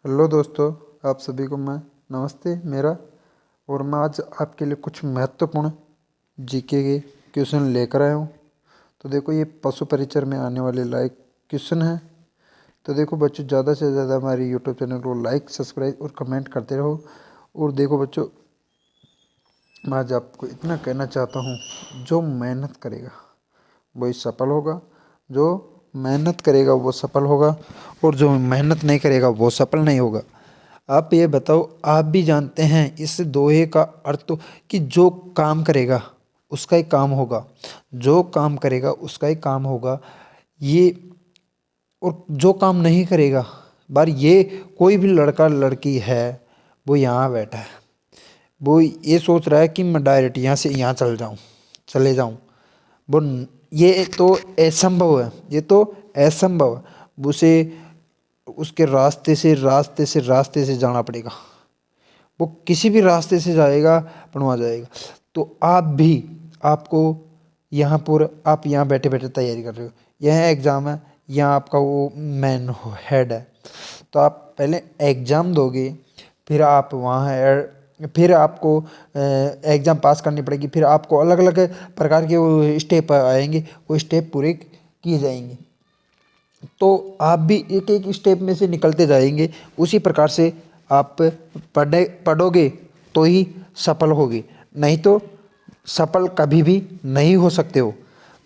Hello दोस्तों, आप सभी को मैं नमस्ते मेरा। और मैं आज आपके लिए कुछ महत्वपूर्ण जीके के क्वेश्चन लेकर आया हूँ। तो देखो, ये पशु परिचर में आने वाले लाइक क्वेश्चन है। तो देखो बच्चों, ज़्यादा से ज़्यादा हमारे यूट्यूब चैनल को लाइक, सब्सक्राइब और कमेंट करते रहो। और देखो बच्चों, मैं आज आपको इतना कहना चाहता हूँ, जो मेहनत करेगा वही सफल होगा। जो मेहनत करेगा वो सफल होगा, और जो मेहनत नहीं करेगा वो सफल नहीं होगा। आप ये बताओ, आप भी जानते हैं इस दोहे का अर्थ तो, कि जो काम करेगा उसका ही काम होगा। जो काम करेगा उसका ही काम होगा। ये, और जो काम नहीं करेगा, बार ये कोई भी लड़का लड़की है, वो यहाँ बैठा है, वो ये सोच रहा है कि मैं डायरेक्ट यहाँ से यहाँ चले जाऊँ। वो ये तो असंभव है, ये तो असंभव है। उसे उसके रास्ते से जाना पड़ेगा। वो किसी भी रास्ते से जाएगा, पर वहाँ जाएगा। तो आप भी, आपको यहाँ पर, आप यहाँ बैठे बैठे तैयारी कर रहे हो, यह एग्ज़ाम है, यहाँ आपका वो मैन हेड है। तो आप पहले एग्ज़ाम दोगे, फिर आप वहाँ फिर आपको एग्ज़ाम पास करनी पड़ेगी। फिर आपको अलग अलग प्रकार के वो स्टेप आएंगे, वो स्टेप पूरे किए जाएंगे। तो आप भी एक एक स्टेप में से निकलते जाएंगे। उसी प्रकार से आप पढ़ोगे तो ही सफल होगे, नहीं तो सफल कभी भी नहीं हो सकते हो।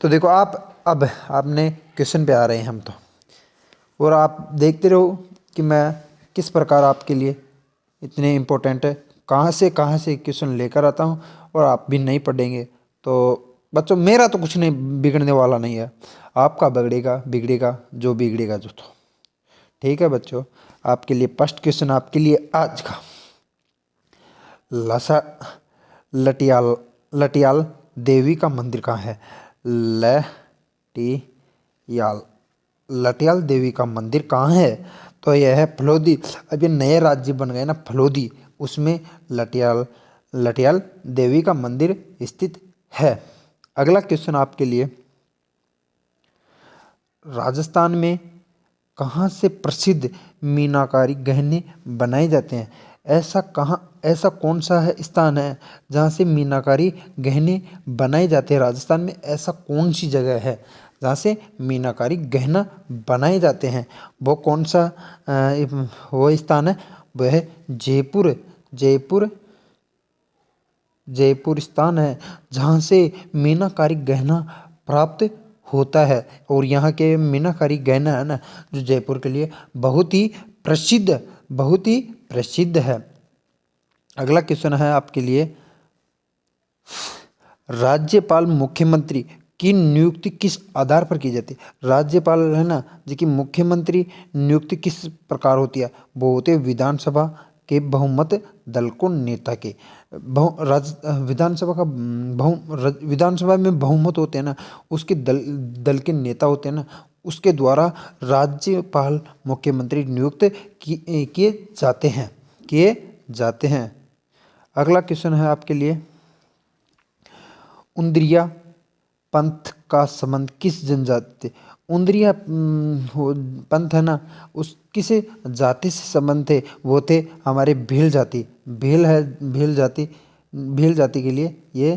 तो देखो, आप अब आपने क्वेश्चन पे आ रहे हैं हम तो, और आप देखते रहो कि मैं किस प्रकार आपके लिए इतने इम्पोर्टेंट है, कहाँ से क्वेश्चन लेकर आता हूँ। और आप भी नहीं पढ़ेंगे तो बच्चों, मेरा तो कुछ नहीं बिगड़ने वाला नहीं है। आपका बिगड़ेगा बिगड़ेगा, जो बिगड़ेगा जो। तो ठीक है बच्चों, आपके लिए फर्स्ट क्वेश्चन आपके लिए आज का, लसा लटियाल लटियाल देवी का मंदिर कहाँ है? लटियाल लटियाल देवी का मंदिर कहाँ है? तो यह है फलोदी। अब ये नए राज्य बन गए ना, फलोदी, उसमें लटियाल लटियाल देवी का मंदिर स्थित है। अगला क्वेश्चन आपके लिए, राजस्थान में कहाँ से प्रसिद्ध मीनाकारी गहने बनाए जाते हैं? ऐसा कौन सा है स्थान है जहाँ से मीनाकारी गहने बनाए जाते हैं? राजस्थान में ऐसा कौन सी जगह है जहाँ से मीनाकारी गहना बनाए जाते हैं? वो कौन सा वो स्थान है? वह है जयपुर। जयपुर जयपुर स्थान है जहाँ से मीनाकारी गहना प्राप्त होता है। और यहाँ के मीनाकारी गहना है ना, जो जयपुर के लिए बहुत ही प्रसिद्ध है। अगला क्वेश्चन है आपके लिए, राज्यपाल मुख्यमंत्री की नियुक्ति किस आधार पर की जाती है? राज्यपाल है ना, जो कि मुख्यमंत्री नियुक्ति किस प्रकार होती है? वो होते हैं विधानसभा के बहुमत दल को नेता के विधानसभा का विधानसभा में बहुमत होते हैं ना, उसके दल के नेता होते हैं ना, उसके द्वारा राज्यपाल मुख्यमंत्री नियुक्त किए जाते हैं। अगला क्वेश्चन है आपके लिए, उंद्रिया पंथ का संबंध किस जनजाति से? उंद्रिया पंथ है ना, उस किस जाति से संबंध थे? वो थे हमारे भील जाति। भील जाति के लिए ये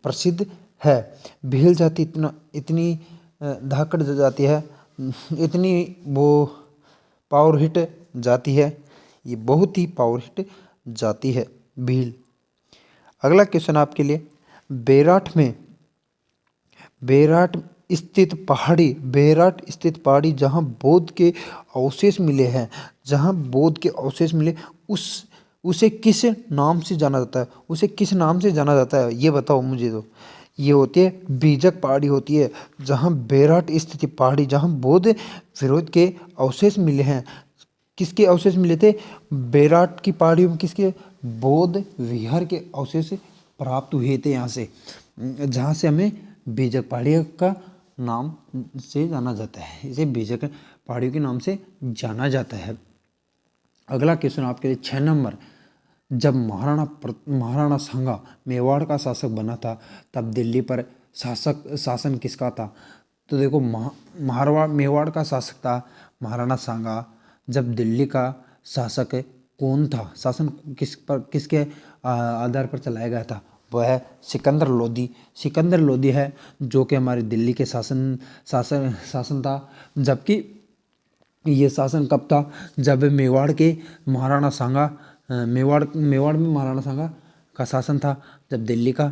प्रसिद्ध है। भील जाति इतनी धाकड़ जाति है, इतनी वो पावर हिट जाति है, ये बहुत ही पावर हिट जाति है भील। अगला क्वेश्चन आपके लिए, बेराट में बेराट बेराट स्थित पहाड़ी जहाँ बौद्ध के अवशेष मिले हैं, उस उसे किस नाम से जाना जाता है? ये बताओ मुझे। तो ये होती है बीजक पहाड़ी होती है, जहाँ बेराट स्थित पहाड़ी, जहाँ बौद्ध विरोध के अवशेष मिले हैं। किसके अवशेष मिले थे? बेराट की पहाड़ियों में किसके? बौद्ध विहार के अवशेष प्राप्त हुए थे यहाँ से, जहाँ से हमें बीजक पहाड़ियों का नाम से जाना जाता है। इसे बीजक पहाड़ियों के नाम से जाना जाता है। अगला क्वेश्चन आपके लिए 6 नंबर, जब महाराणा सांगा मेवाड़ का शासक बना था, तब दिल्ली पर शासन किसका था? तो देखो, मेवाड़ का शासक था महाराणा सांगा। जब दिल्ली का शासक कौन था, शासन किसके आधार पर चलाया गया था, वह है सिकंदर लोदी। सिकंदर लोदी है जो कि हमारे दिल्ली के शासन था। जबकि ये शासन कब था, जब मेवाड़ के महाराणा सांगा मेवाड़ में महाराणा सांगा का शासन था, जब दिल्ली का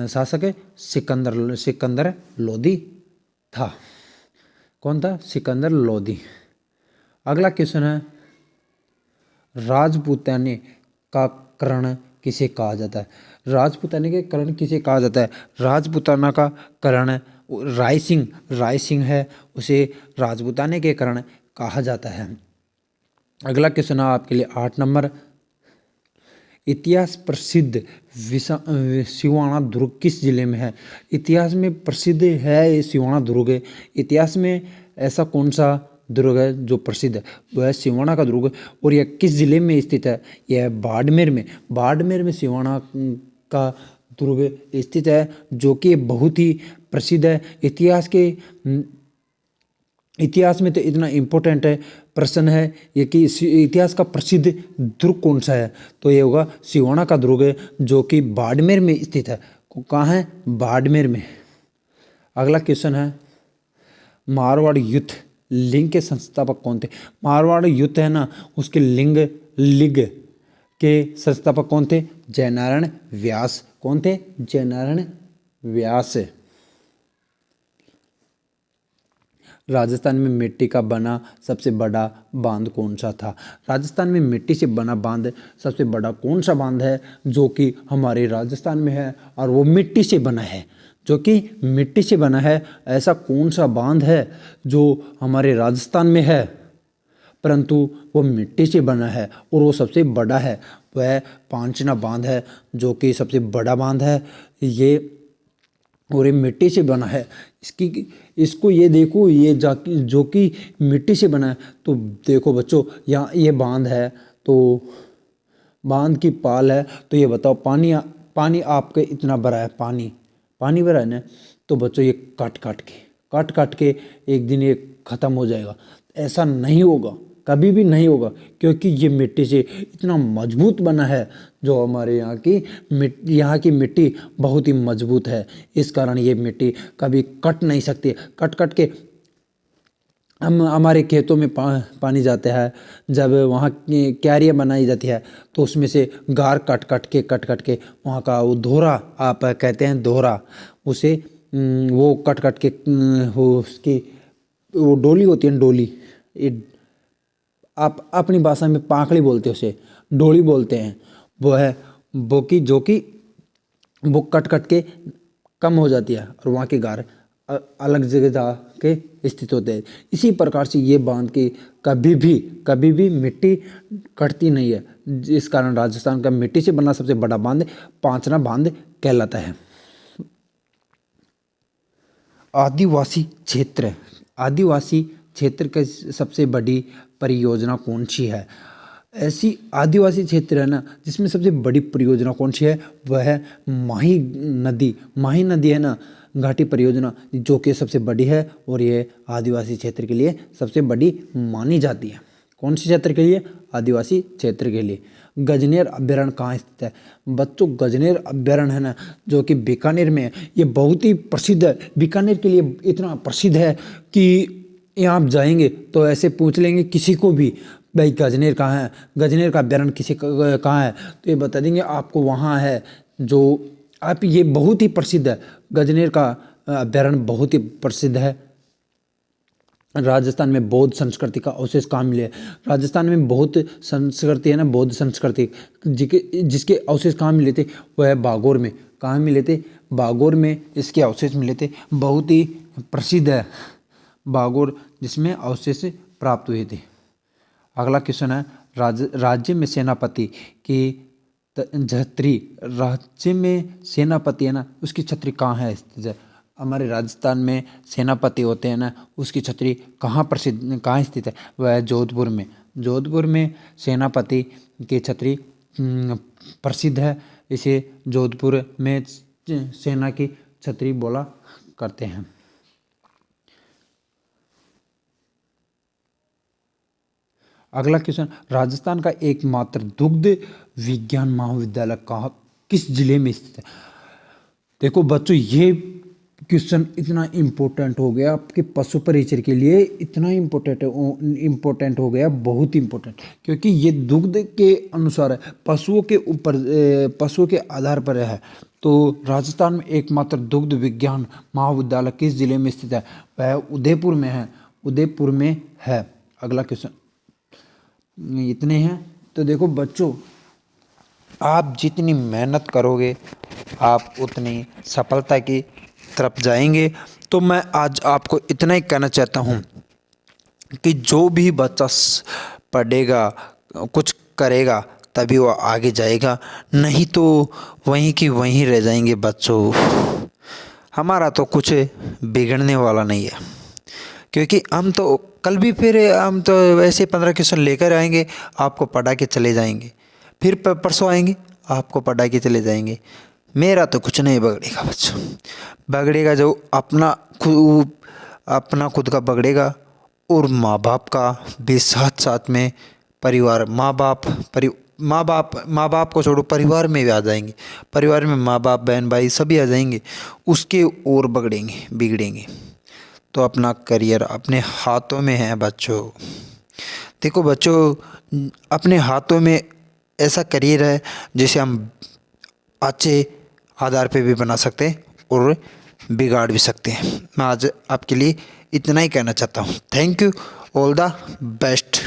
शासक सिकंदर लोदी था। कौन था? सिकंदर लोदी। अगला क्वेश्चन है, राजपूताने का कर्ण किसे कहा जाता है? राजपूताने के कर्ण किसे कहा जाता है? राजपूताना का कर्ण राय सिंह है, उसे राजपूताने के कर्ण कहा जाता है। अगला क्वेश्चन है आपके लिए 8 नंबर, इतिहास प्रसिद्ध सिवाना दुर्ग किस जिले में है? इतिहास में प्रसिद्ध है ये सिवाना दुर्ग। इतिहास में ऐसा कौन सा दुर्ग है जो प्रसिद्ध है? वह है सिवाना का दुर्ग। और यह किस जिले में स्थित है? यह बाड़मेर में सिवाना का दुर्ग स्थित है, जो कि बहुत ही प्रसिद्ध है। इतिहास में तो इतना इम्पोर्टेंट है, प्रश्न है ये कि इतिहास का प्रसिद्ध दुर्ग कौन सा है, तो ये होगा सिवाना का दुर्ग, जो कि बाड़मेर में स्थित है। कहाँ है? बाड़मेर में। अगला क्वेश्चन है, मारवाड़ युद्ध लिंग के संस्थापक कौन थे? मारवाड़ युद्ध है ना, उसके लिंग के संस्थापक कौन थे? जयनारायण व्यास। कौन थे? जयनारायण व्यास। राजस्थान में मिट्टी का बना सबसे बड़ा बांध कौन सा था? राजस्थान में मिट्टी से बना बांध सबसे बड़ा कौन सा बांध है जो कि हमारे राजस्थान में है और वो मिट्टी से बना है? जो कि मिट्टी से बना है, ऐसा कौन सा बांध है जो हमारे राजस्थान में है परंतु वो मिट्टी से बना है और वो सबसे बड़ा है? वह पांचना बांध है, जो कि सबसे बड़ा बांध है ये, और ये मिट्टी से बना है। इसको ये देखो, ये जो कि मिट्टी से बना है। तो देखो बच्चों, यहाँ ये बांध है, तो बांध की पाल है, तो ये बताओ पानी आपके इतना भरा है, पानी भरा है ना, तो बच्चों ये काट के एक दिन ये खत्म हो जाएगा। ऐसा नहीं होगा, कभी भी नहीं होगा, क्योंकि ये मिट्टी से इतना मजबूत बना है। जो हमारे यहाँ की मिट्टी बहुत ही मजबूत है, इस कारण ये मिट्टी कभी कट नहीं सकती। कट के हम हमारे खेतों में पानी जाता है, जब वहाँ की क्यारियाँ बनाई जाती है तो उसमें से गार कट के वहाँ का वो दोहरा, आप कहते हैं दोहरा, उसे वो कट के वो उसकी वो डोली होती है, डोली, आप अपनी भाषा में पाखड़ी बोलते हैं, उसे डोली बोलते हैं। वो है जो कि वो कट के कम हो जाती है और वहाँ के गार अलग जगह जाके स्थित होते हैं। इसी प्रकार से ये बांध की कभी भी मिट्टी कटती नहीं है, इस कारण राजस्थान का मिट्टी से बना सबसे बड़ा बांध पांचना बांध कहलाता है। आदिवासी क्षेत्र की सबसे बड़ी परियोजना कौन सी है? ऐसी आदिवासी क्षेत्र है ना जिसमें सबसे बड़ी परियोजना कौन सी है? वह है माही नदी है ना, घाटी परियोजना, जो कि सबसे बड़ी है और ये आदिवासी क्षेत्र के लिए सबसे बड़ी मानी जाती है। कौन सी क्षेत्र के लिए? आदिवासी क्षेत्र के लिए। गजनेर अभ्यारण्य कहाँ स्थित है? बच्चों, गजनेर अभ्यारण्य है ना, जो कि बीकानेर में है, ये बहुत ही प्रसिद्ध है। बीकानेर के लिए इतना प्रसिद्ध है कि यहाँ आप जाएंगे तो ऐसे पूछ लेंगे किसी को भी, भाई गजनेर कहाँ है, गजनेर का अभ्यारण्य कहाँ है, तो ये बता देंगे आपको वहाँ है। जो आप, ये बहुत ही प्रसिद्ध है, गजनेर का अभ्यारण्य बहुत ही प्रसिद्ध है। राजस्थान में बौद्ध संस्कृति का अवशेष कहाँ मिले? राजस्थान में बहुत संस्कृति है ना, बौद्ध संस्कृति जिसके अवशेष कहाँ मिले थे? वह है बागौर में। कहाँ मिले थे? बागौर में इसके अवशेष मिले थे, बहुत ही प्रसिद्ध है बागौर, जिसमें अवशेष प्राप्त हुए थे। अगला क्वेश्चन है, राज्य में सेनापति की छतरी, राज्य में सेनापति है ना उसकी छतरी कहाँ है स्थित है? हमारे राजस्थान में सेनापति होते हैं ना, उसकी छतरी कहाँ स्थित है? वह है जोधपुर में सेनापति की छतरी प्रसिद्ध है। इसे जोधपुर में सेना की छतरी बोला करते हैं। अगला क्वेश्चन, राजस्थान का एकमात्र दुग्ध विज्ञान महाविद्यालय कहाँ किस जिले में स्थित है? देखो बच्चों, ये क्वेश्चन इतना इम्पोर्टेंट हो गया आपके पशु परिचर के लिए, इतना इम्पोर्टेंट हो गया, बहुत इम्पोर्टेंट, क्योंकि ये दुग्ध के अनुसार है, पशुओं के ऊपर पशुओं के आधार पर है। तो राजस्थान में एकमात्र दुग्ध विज्ञान महाविद्यालय किस जिले में स्थित है? वह उदयपुर में है, उदयपुर में है। अगला क्वेश्चन इतने हैं। तो देखो बच्चों, आप जितनी मेहनत करोगे आप उतनी सफलता की तरफ जाएंगे। तो मैं आज आपको इतना ही कहना चाहता हूँ कि जो भी बच्चा पढ़ेगा, कुछ करेगा, तभी वो आगे जाएगा, नहीं तो वहीं की वहीं रह जाएंगे बच्चों। हमारा तो कुछ बिगड़ने वाला नहीं है, क्योंकि हम तो कल भी फिर हम तो वैसे 15 क्वेश्चन लेकर आएंगे, आपको पढ़ा के चले जाएंगे, फिर परसों आएंगे, आपको पढ़ा के चले जाएंगे। मेरा तो कुछ नहीं बिगड़ेगा बच्चों, बिगड़ेगा जो अपना खुद का बिगड़ेगा, और माँ बाप का भी साथ साथ में परिवार, माँ बाप को छोड़ो, परिवार में भी आ जाएंगे, परिवार में माँ बाप बहन भाई सभी आ जाएंगे, उसके और बिगड़ेंगे। तो अपना करियर अपने हाथों में है बच्चों। देखो बच्चों, अपने हाथों में ऐसा करियर है जिसे हम अच्छे आधार पे भी बना सकते हैं और बिगाड़ भी सकते हैं। मैं आज आपके लिए इतना ही कहना चाहता हूँ। Thank you, all the best.